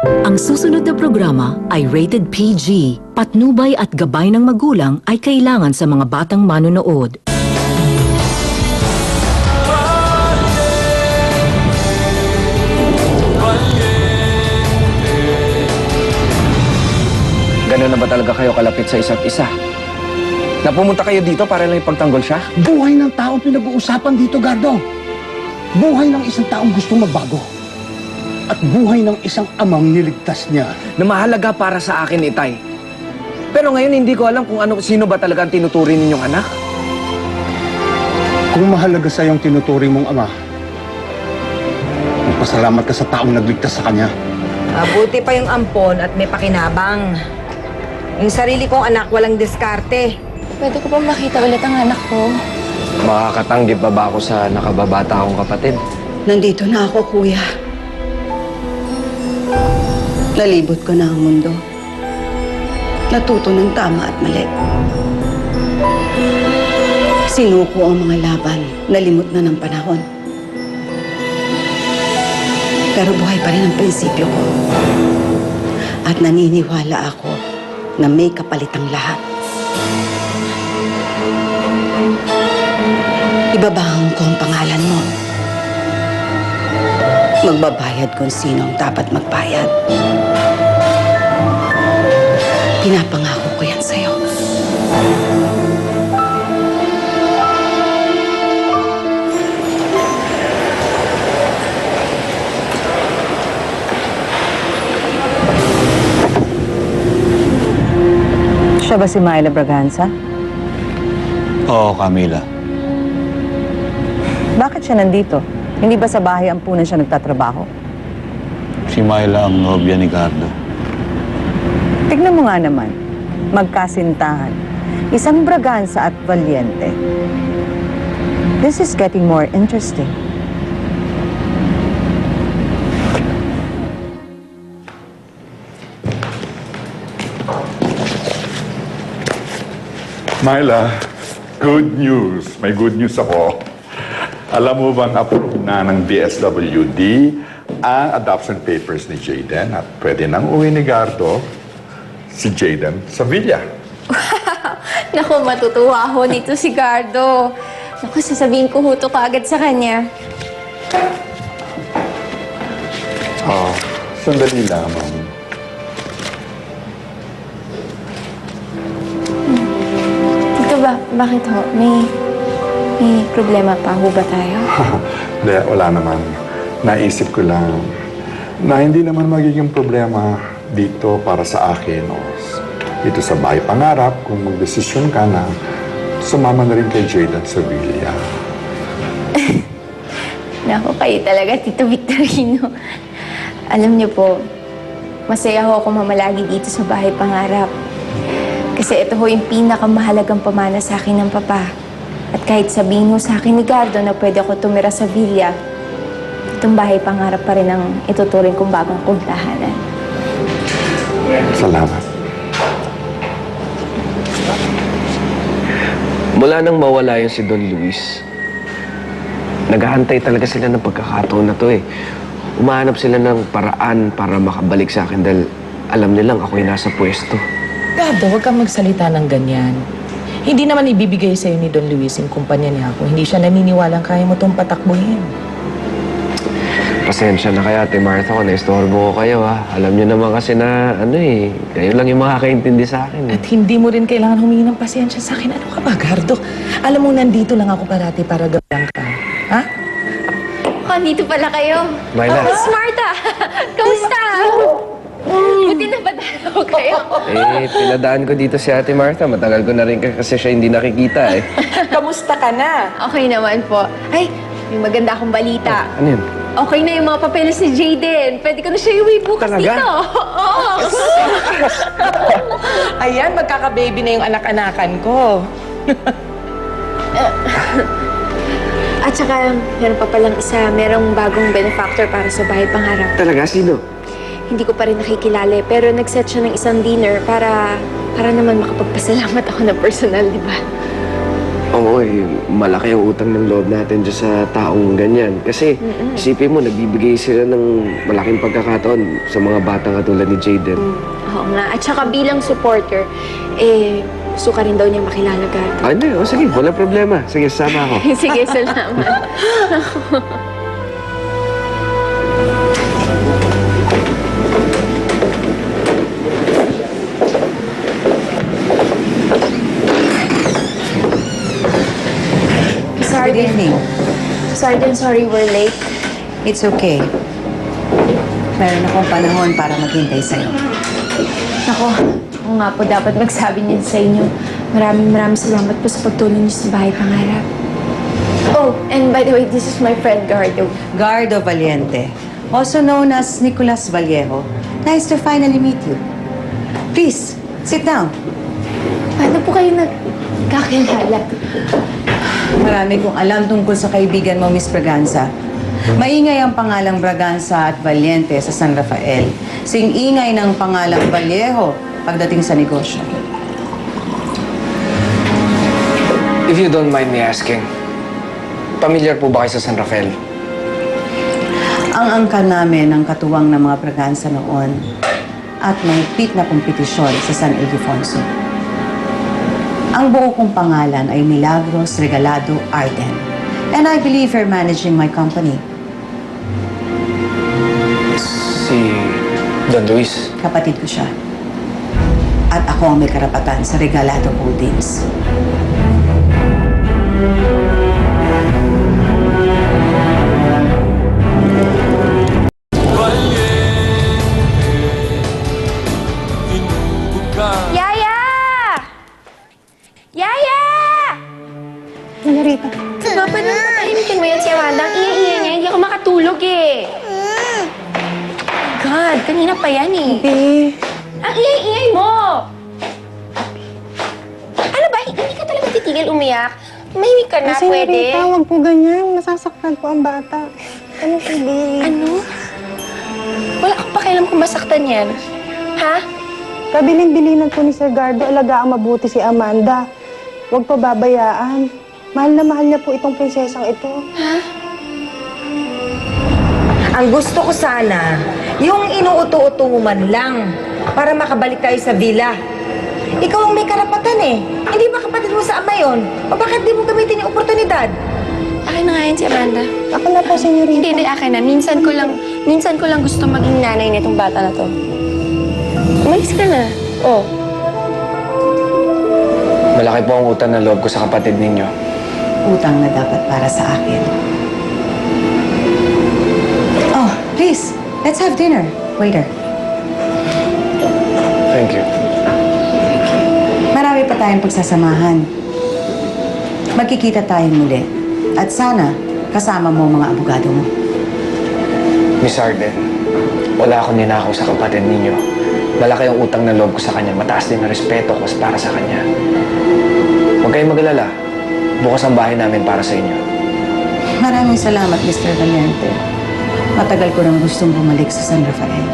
Ang susunod na programa ay rated PG. Patnubay at gabay ng magulang ay kailangan sa mga batang manonood. Gano'n na ba talaga kayo kalapit sa isa't isa? Napumunta kayo dito para lang ipagtanggol siya? Buhay ng taong pinag-uusapan dito, Gardo. Buhay ng isang taong gustong magbago. At buhay ng isang amang niligtas niya. Na mahalaga para sa akin, Itay. Pero ngayon hindi ko alam kung sino ba talaga ang tinuturing ninyong anak. Kung mahalaga sa iyong tinuturing mong ama, magpasalamat ka sa taong nagligtas sa kanya. Mabuti pa yung ampon at may pakinabang. Yung sarili kong anak walang diskarte. Pwede ko pa makita ulit ang anak ko? Makakatanggi pa ba ako sa nakababata akong kapatid? Nandito na ako, kuya. Nalibot ko na ang mundo. Natuto ng tama at mali. Sinuko ang mga laban, nalimot na ng panahon. Pero buhay pa rin ang prinsipyo ko. At naniniwala ako na may kapalitang lahat. Ibabahan ko ang pangalan mo. Magbabayad kung sino ang dapat magbayad. Pinapangako ko yan sa'yo. Siya ba si Myla Braganza? Oo, Camila. Bakit siya nandito? Hindi ba sa bahay ampunan siya nagtatrabaho? Si Myla ang nobya ni Gardo. Tignan mo nga naman. Magkasintahan. Isang Braganza at Valiente. This is getting more interesting. Myla, good news. May good news ako. Alam mo bang approve na ng DSWD ang adoption papers ni Jayden at pwede nang uwi ni Gardo si Jayden sa villa. Naku, matutuwa ako nito si Gardo. Naku, sasabihin ko huto ka agad sa kanya. Oh, sandali lamang. Ito ba? Bakit ho? May problema pa ho ba tayo? Hindi, wala naman. Naisip ko lang na hindi naman magiging problema dito para sa akin o dito sa bahay pangarap kung magdesisyon ka na sumama na rin kay Jayden sa villa. Naku, kayo talaga, Tito Victorino. Alam niyo po, masaya ho ako mamalagi dito sa bahay pangarap. Kasi ito ho yung pinakamahalagang pamana sa akin ng papa. At kahit sabihin ho sa akin ni Gardo na pwede ako tumira sa villa, itong bahay pangarap pa rin ang ituturing kong bagong kuntahanan. Salamat. Mula nang mawala yung si Don Luis, naghahantay talaga sila ng pagkakataon na to eh. Umahanap sila ng paraan para makabalik sa akin dahil alam nilang ako'y nasa pwesto. Gardo, huwag kang magsalita ng ganyan. Hindi naman ibibigay sa'yo ni Don Luis yung kumpanya niya kung hindi siya naniniwalang kaya mo itong patakbuhin. Pasensya na kaya, Ate Martha, kung naistorbo ko kayo, ha. Alam niyo naman kasi na, kayo lang yung makakaintindi sa akin. At hindi mo rin kailangan humingi ng pasensya sa akin. Ano ka ba, Gardo? Alam mo, nandito lang ako parati para gawin ka. Ha? Oh, dito pala kayo. Myla. Oh, Miss Martha! Kamusta? Buti na ba dalaw kayo? Pinadaan ko dito si Ate Martha. Matagal ko na rin kasi siya hindi nakikita, eh. Kamusta ka na? Okay naman po. Ay, may maganda akong balita. Ano yun? Okay na yung mga papeles ni Jayden. Pwede ko na siya iuwi bukas Talaga? dito. Oo. Ayan, magkaka-baby na yung anak-anakan ko. At saka, meron pa palang isa. Merong bagong benefactor para sa bahay pangarap. Talaga? Sino? Hindi ko pa rin nakikilala eh, pero nag-set siya ng isang dinner para naman makapagpasalamat ako na personal, di ba? Oo malaki ang utang ng loob natin dyan sa taong ganyan. Kasi isipin mo, nagbibigay sila ng malaking pagkakataon sa mga batang katulad ni Jaden. Oo nga. At saka bilang supporter, gusto ka rin daw niya makilala, Gardo. Hindi, sige, wala problema. Sige, sama ako. Sige, salamat. Good evening. Sergeant, sorry we're late. It's okay. Meron akong panahon para maghintay sa'yo. Ako nga po dapat magsabi niya sa inyo. Maraming salamat po sa pagtulong niyo sa bahay pangarap. Oh, and by the way, this is my friend Gardo. Gardo Valiente, also known as Nicolas Vallejo. Nice to finally meet you. Please, sit down. Paano po kayo nagkakilala? Marami kong alam tungkol sa kaibigan mo, Miss Braganza. Maingay ang pangalang Braganza at Valiente sa San Rafael. Sing-ingay ng pangalang Vallejo pagdating sa negosyo. If you don't mind me asking, familiar po ba kayo sa San Rafael? Ang angkan namin ang katuwang ng mga Braganza noon at mahigpit na kompetisyon sa San Ildefonso. Ang buo kong pangalan ay Milagros Regalado Arden. And I believe you're managing my company. Si Don Luis. Kapatid ko siya. At ako ang may karapatan sa Regalado Holdings. Yaya! Yaya! Ano rito? Papa, nung patahimikin mo yan si Amanda, ang iya-iya niya, hindi ako makatulog eh. God, kanina pa yan eh. Ang iya-iyay mo! Ano ba? Hindi ka talaga titigil umiyak? Mahimik ka na, pwede? Senorita, huwag po ganyan. Masasaktan po ang bata. Ano, baby? Ano? Wala akong pakialam kung masaktan yan. Ha? Kabilin-bilinan po ni Sir Gardo, alagaan mabuti si Amanda. Huwag pa babayaan. Mahal na mahal niya po itong prinsesang ito. Ang gusto ko sana, yung inuuto-uto mo man lang para makabalik tayo sa villa. Ikaw ang may karapatan eh. Hindi ba kapatid mo sa ama yun? O bakit di mo gamitin yung oportunidad? Akin na nga yan si Amanda. Ako na po, senyorita. Hindi, akin na. Minsan ko lang gusto maging nanay nitong bata na to. Umalis ka na. Oh. Malaki po ang utang ng loob ko sa kapatid ninyo. Utang na dapat para sa akin. Oh, please, let's have dinner. Waiter. Thank you. Marami pa tayong pagsasamahan. Magkikita tayo muli. At sana, kasama mo ang mga abogado mo. Miss Arden, wala akong ninakaw sa kapatid ninyo. Malaki ang utang ng loob ko sa kanya. Mataas din ang respeto ko para sa kanya. Huwag kayong mag-alala. Bukas ang bahay namin para sa inyo. Maraming salamat, Mr. Valiente. Matagal ko nang gustong bumalik sa San Rafael.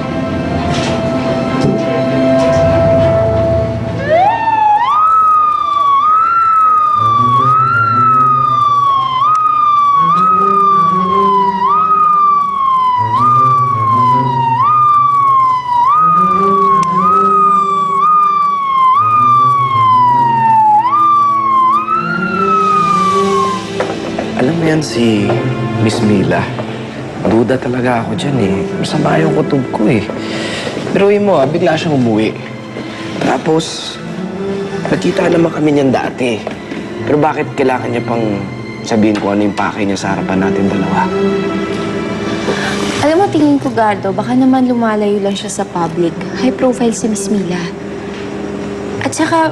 Alam mo yan si Miss Mila. Duda talaga ako dyan eh. Masama yung kutob ko eh. Pero mo bigla siyang umuwi. Tapos, nakita naman kami niyan dati. Pero bakit kailangan niya pang sabihin ko ano yung pakay niya sa harapan natin dalawa? Alam mo, tingin ko, Gardo, baka naman lumalayo lang siya sa public. High profile si Miss Mila. At saka,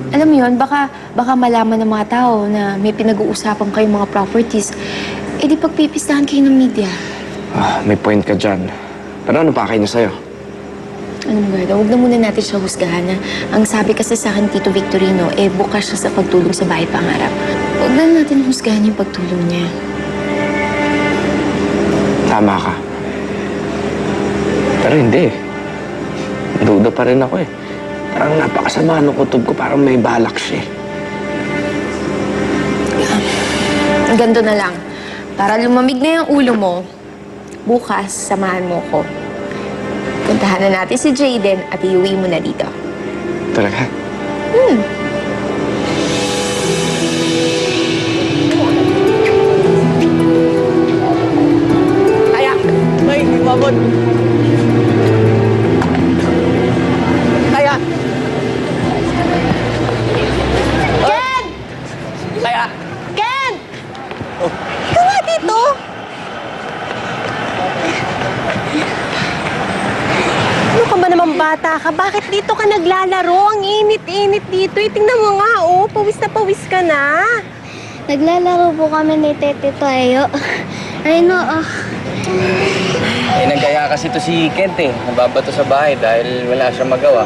alam mo yun, baka malaman ng mga tao na may pinag-uusapan kayong mga properties. Eh di pagpipistahan kayo ng media. May point ka dyan. Pero ano pakay niya sa'yo? Ano mo, Gardo, huwag na muna natin siya husgahan na ang sabi kasi sa akin, Tito Victorino, bukas siya sa pagtulong sa bahay pangarap. Huwag na natin husgahan yung pagtulong niya. Tama ka. Pero hindi. Duda pa rin ako eh. Parang napakasama ng kutob ko, parang may balak siya eh. Ganto na lang. Para lumamig na yung ulo mo, bukas, samahan mo ko. Puntahan na natin si Jaden at iuwi mo na dito. Talaga? Kaya, may mabot. Kaya. Ken! Kaya. Ken! Ikaw nga dito! Ano ka ba naman bata ka? Bakit dito ka naglalaro? Ang init-init dito. Tingnan mo nga, oh. Pawis na pawis ka na. Naglalaro po kami ni Tete Toyo. Ay no, Eh, nagkaya kasi to si Kent eh. Nababato sa bahay dahil wala siyang magawa.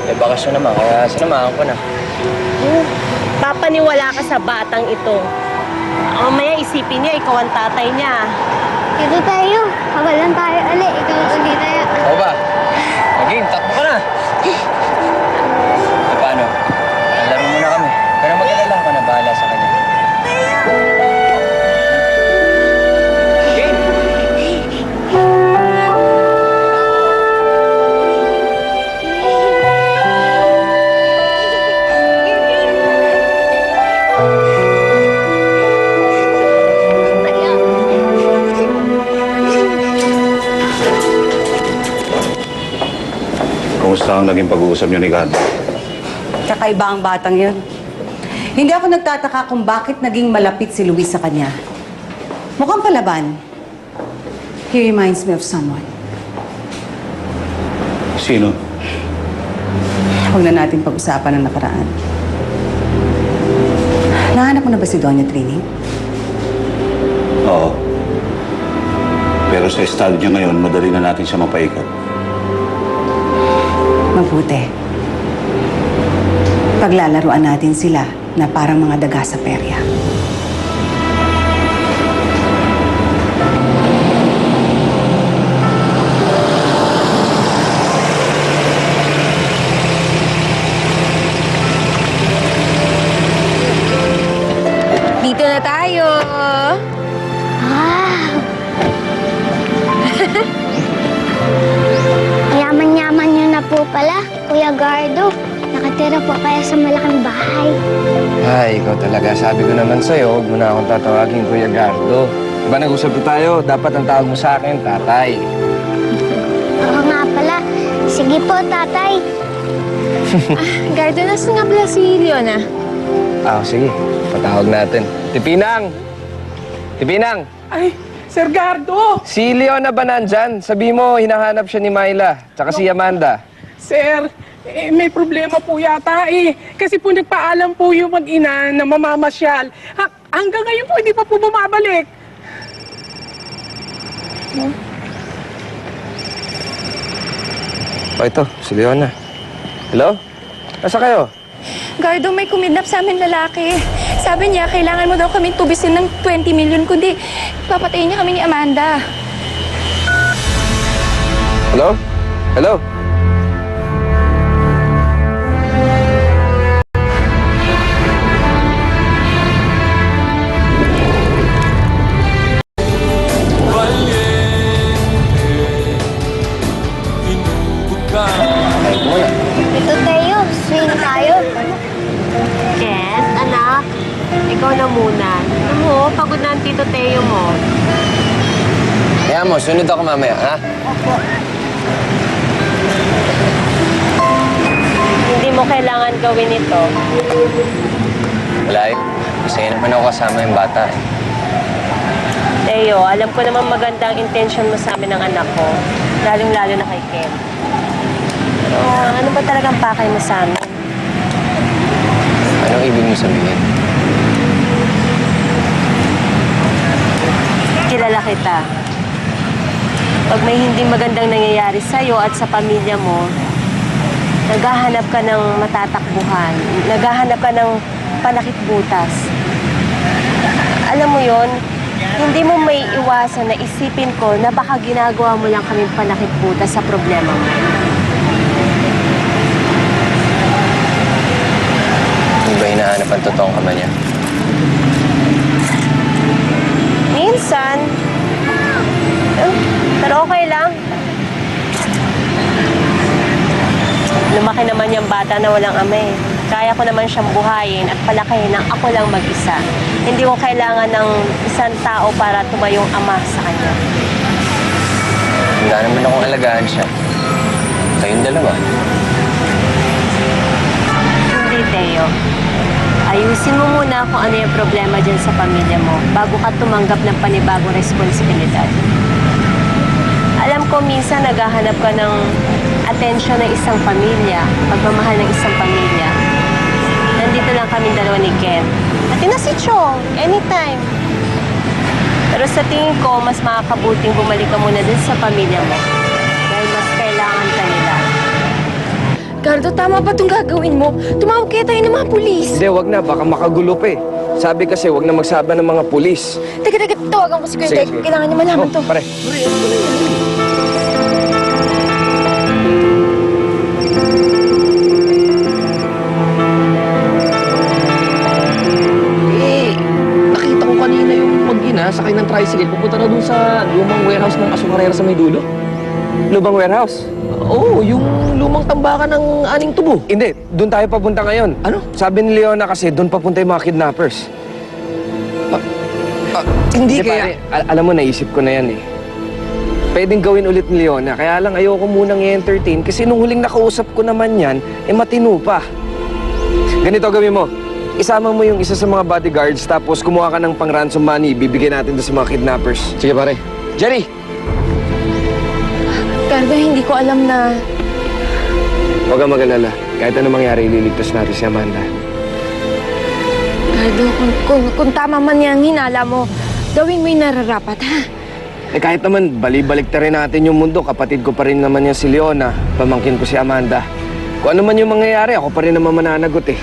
Eh, bakasyon naman, kaya sinamahan ko na. Papaniwala ka sa batang ito. Mamaya isipin niya, ikaw ang tatay niya. Tito tayo. Kawalan tayo ulit. Ikaw ulit tayo. O ba? Game, takbo ka na. E paano? Laro muna kami. Pero mag-alala ka na, bahala sa kanya. Game! Kumusta ang naging pag-uusap niyo ni Gardo? Kakaiba ang batang yun. Hindi ako nagtataka kung bakit naging malapit si Luis sa kanya. Mukhang palaban. He reminds me of someone. Sino? Huwag na natin pag-usapan ang nakaraan. Nahanap mo na ba si Doña Trini? Oo. Pero sa estado niya ngayon, madali na natin siya mapaikot. Mabuti. Paglalaruan natin sila na parang mga daga sa perya. Dito na tayo. Yaman-yaman nyo na po pala, Kuya Gardo. Nakatira po kayo sa malaking bahay. Ay, ikaw talaga. Sabi ko naman sa'yo, huwag mo na akong tatawagin Kuya Gardo. Diba nag-usap na tayo? Dapat ang tawag mo sa akin, tatay. Oo nga pala. Sige po, tatay. Gardo, nasa nga pala si Leona? Sige. Patawag natin. Tipinang! Tipinang! Ay, Sir Gardo! Si Leona ba nandyan? Sabi mo, hinahanap siya ni Myla. Tsaka si Amanda. Sir, may problema po yata eh. Kasi po nagpaalam po yung mag-ina na mamamasyal. Hanggang ngayon po, hindi pa po bumabalik. Ito, si Leona. Hello? Nasa kayo? Gardo, may kumidnap sa amin lalaki. Sabi niya, kailangan mo daw kaming tubisin ng 20 million, kundi papatayin niya kami ni Amanda. Hello? Hello? Ito tayo, swing tayo. Ken, anak, ikaw na muna. Alam mo, pagod na ang Tito Teo mo. Kaya mo, sunod ako mamaya, ha? Hindi mo kailangan gawin ito. Wala eh. Masaya naman ako kasama yung bata eh. Teo, alam ko naman maganda ang intention mo sa amin ng anak ko. Lalong-lalo na kay Ken. Pero ano ba talagang pakay mo sa amin? Anong ibig mo sabihin? Kilala kita. Pag may hindi magandang nangyayari sa'yo at sa pamilya mo, naghahanap ka ng matatakbuhan, naghahanap ka ng panakitbutas. Alam mo yon, hindi mo may iwasan na isipin ko na baka ginagawa mo lang kaming panakitbutas sa problema mo. Hindi ba hinahanap ang totoong ama niya? minsan. Pero okay lang. Lumaki naman yung bata na walang ama eh. Kaya ko naman siyang buhayin at palakihin ng ako lang mag-isa. Hindi ko kailangan ng isang tao para tumayong ama sa kanya. Wala naman akong alagaan siya. Kayong dalawa. Hindi, Teo. Ayusin mo muna kung ano yung problema dyan sa pamilya mo bago ka tumanggap ng panibagong responsibilidad. Alam ko minsan naghahanap ka ng atensyon ng isang pamilya, pagmamahal ng isang pamilya. Nandito lang kami dalawa ni Ken. Pati na si Chong, anytime. Pero sa tingin ko, mas makakabuting bumalik ka muna dun sa pamilya mo. Dahil mas kailangan ka nila. Gardo, tama ba itong gagawin mo? Tumawag kaya tayo ng mga pulis. Hindi, wag na. Baka makagulo pa eh. Sabi kasi, wag na magsaba ng mga pulis. Teka, tawagan ko si Kuya Tek. Kailangan niya malaman to. Pare. Nakita ko kanina yung mag-ina sakay ng tricycle. Pupunta na dun sa lumang warehouse ng Asungarera sa may dulo. Lubang warehouse? Oo, yung lumang tambakan ng aning tubo. Hindi, doon tayo papunta ngayon. Ano? Sabi ni Leona kasi, doon papunta yung mga kidnappers. Hindi Pare, alam mo, naisip ko na yan eh. Pwedeng gawin ulit ni Leona, kaya lang ayoko munang i-entertain kasi nung huling nakausap ko naman yan, matino pa. Ganito gawin mo, isama mo yung isa sa mga bodyguards tapos kumuha ka ng pang-ransom money, bibigyan natin doon sa mga kidnappers. Sige pare. Jerry! Gardo, hindi ko alam na... Huwag kang mag-alala. Kahit ano mangyari, ililigtas natin si Amanda. Gardo, kung tama man yung hinala mo, gawin mo yung nararapat, ha? Kahit naman, balibalik rin natin yung mundo. Kapatid ko pa rin naman yan si Leona. Pamangkin ko si Amanda. Kung ano man yung mangyayari, ako pa rin naman mananagot eh.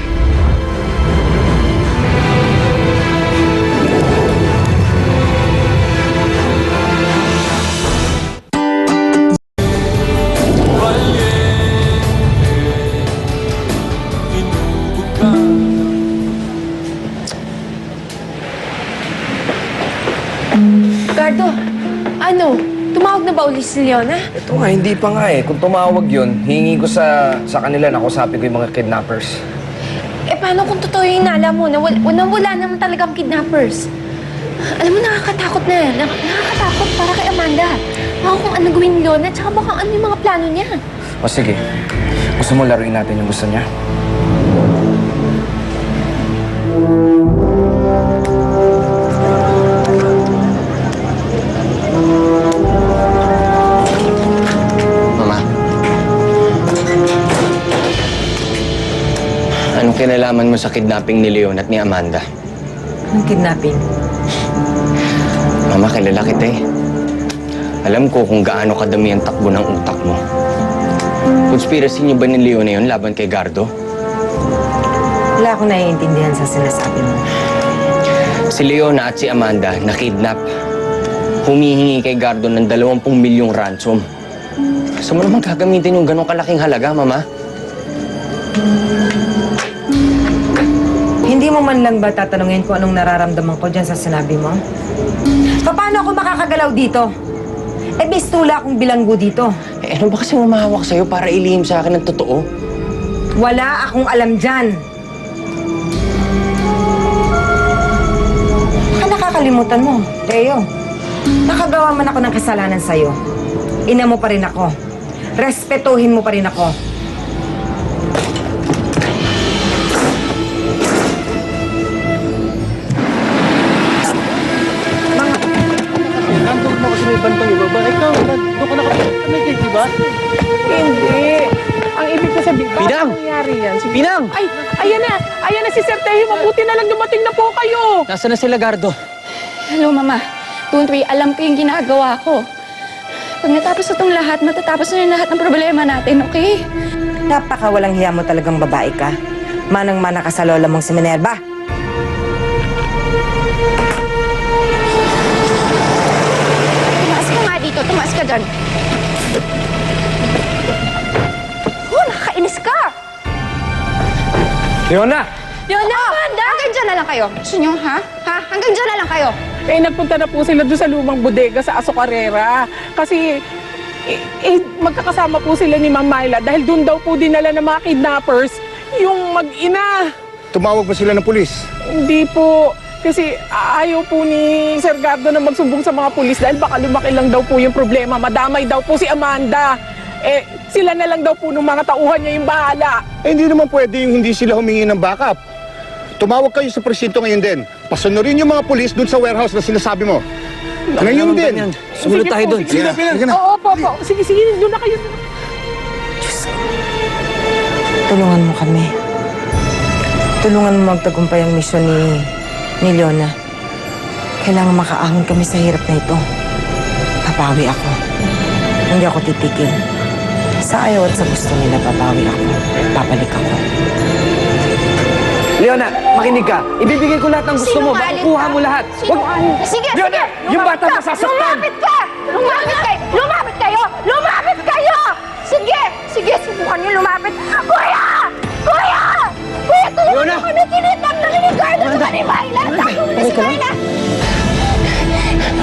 Gardo, ano? Tumawag na ba ulit si Leona? Ito nga, hindi pa nga eh. Kung tumawag yun, hingi ko sa kanila, nakusapin ko yung mga kidnappers. Eh, paano kung totoo yung hinala mo na wala naman talagang kidnappers? Alam mo, nakakatakot na. Nakakatakot para kay Amanda. Baka kung ano gawin ni Leona, tsaka baka ano yung mga plano niya. O sige, gusto mo laruin natin yung gusto niya? Anong kinalaman mo sa kidnapping ni Leon at ni Amanda? Anong kidnapping? Mama, kilala kita eh. Alam ko kung gaano kadami ang takbo ng utak mo. Conspiracy niyo ba ni Leon na yun laban kay Gardo? Wala akong naiintindihan sa sinasabi mo. Si Leona at si Amanda na-kidnap. Humihingi kay Gardo ng 20 milyong ransom. Saan mo naman gagamitin yung ganong kalaking halaga, Mama? Hindi mo man lang ba tatanungin kung anong nararamdaman ko dyan sa sinabi mo? Paano ako makakagalaw dito? Eh, bistula akong bilanggo dito. Eh, ano ba kasi umahawak sa'yo para ilihim sa akin ng totoo? Wala akong alam dyan. Baka nakakalimutan mo, Teo. Nakagawa man ako ng kasalanan sa'yo. Ina mo pa rin ako. Respetuhin mo pa rin ako. Nandun mo kasi may bantang iba ba? Ikaw, doon ka nakapagpamigay, di ba? Hindi. Ang ibig ko sabihin, bakit Pinang! nangyari yan? Sige. Pinang! Ay, ayan na si Sir Tehi. Mabuti na lang dumating na po kayo. Nasaan na sila, Gardo? Hello, Mama. Don't worry, alam ko yung ginagawa ko. Pag natapos na itong lahat, matatapos na yung lahat ng problema natin, okay? Napakawalang hiya mo talagang babae ka. Manang-mana ka sa lola mong si Minerva. Tumaas ka nga dito, tumaas ka dyan. Nakakainis ka! Leona! Leona! Amanda! Hanggang dyan na lang kayo. Gusto nyo, ha? Ha? Hanggang dyan na lang kayo. Nagpunta na po sila doon sa lumang bodega sa Azucarera. Kasi, magkakasama po sila ni Ma'am Myla dahil doon daw po dinala ng mga kidnappers yung mag-ina. Tumawag ba sila ng pulis? Hindi po. Kasi ayaw po ni Sir Gardo na magsumbong sa mga pulis dahil baka lumaki lang daw po yung problema. Madamay daw po si Amanda. Sila na lang daw po ng mga tauhan niya yung bahala. Hindi naman pwede yung hindi sila humingi ng backup. Tumawag kayo sa presinto ngayon din. Pasunurin yung mga pulis doon sa warehouse na sinasabi mo. Ngayon din. Sumunod tayo doon. Sige na. Oo, po. Sige, doon na kayo. Tulungan mo kami. Tulungan mo magtagumpay ang misyon ni Leona. Kailangan makaahon kami sa hirap na ito. Papawi ako. Hindi ako titigil. Sa ayaw at sa gusto nila, papawi ako. Papalik ako. Leona, makinig ka. Ibibigay ko lahat ng gusto mo. Makukuha mo lahat. Sige, Leona, yung bata masasaktan. Lumapit ka! Lumapit kayo! Lumapit kayo! Sige, subukan niyo lumapit. Kuya! Tulungan mo kami! Kinitap na ni Carlo sa ni Myla! Si Myla!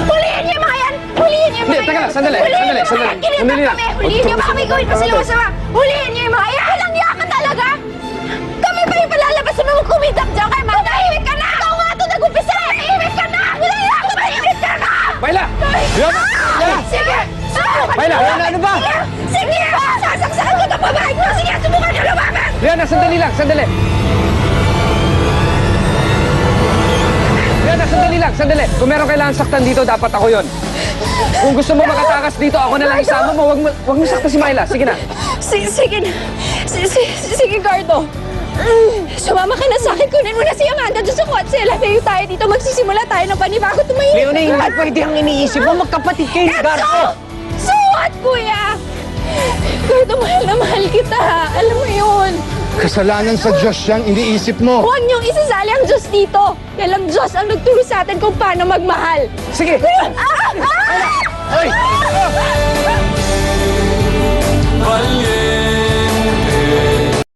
Hulihin niyo yung mga yan! Hulihin niyo yung mga yan! Teka lang, sandali. Kinitap kami! Hulihin niyo, baka may gawin pa sila masama! Hulihin niyo yung mga yan! Walang niya ka talaga! Kami pa yung palalabas na mga kumidap dyan kay Myla! Tahimik ka na! Ikaw nga ito nag-umpisa! Tahimik ka na! Tahimik ka na! Myla! Sige! Myla, ano ba? Sige! Sasaksakan ko ito babae ko! Sige, subukan niyo lumapit! Leona, sandali lang. Leona, sandali. Kung meron kailangan saktan dito, dapat ako yon. Kung gusto mo makatakas dito, ako na lang isama mo. Huwag mo saktan si Myla. Sige na. Sige na. Sige, Gardo. Sumama ka na sa akin. Kunin mo na si Amanda doon sa kotse. Layo tayo dito. Magsisimula tayo ng panibago. Tumahimik. Leona, hindi pwede ang iniisip mo. Magkapatid kayo ni Gardo. So what, kuya? Gardo, mahal na mahal kita. Alam mo yun. Kasalanan sa Diyos siyang iniisip mo. Huwag niyong isasali ang Diyos dito. Dahil ang Diyos ang nagturo sa atin kung paano magmahal. Sige. Ay!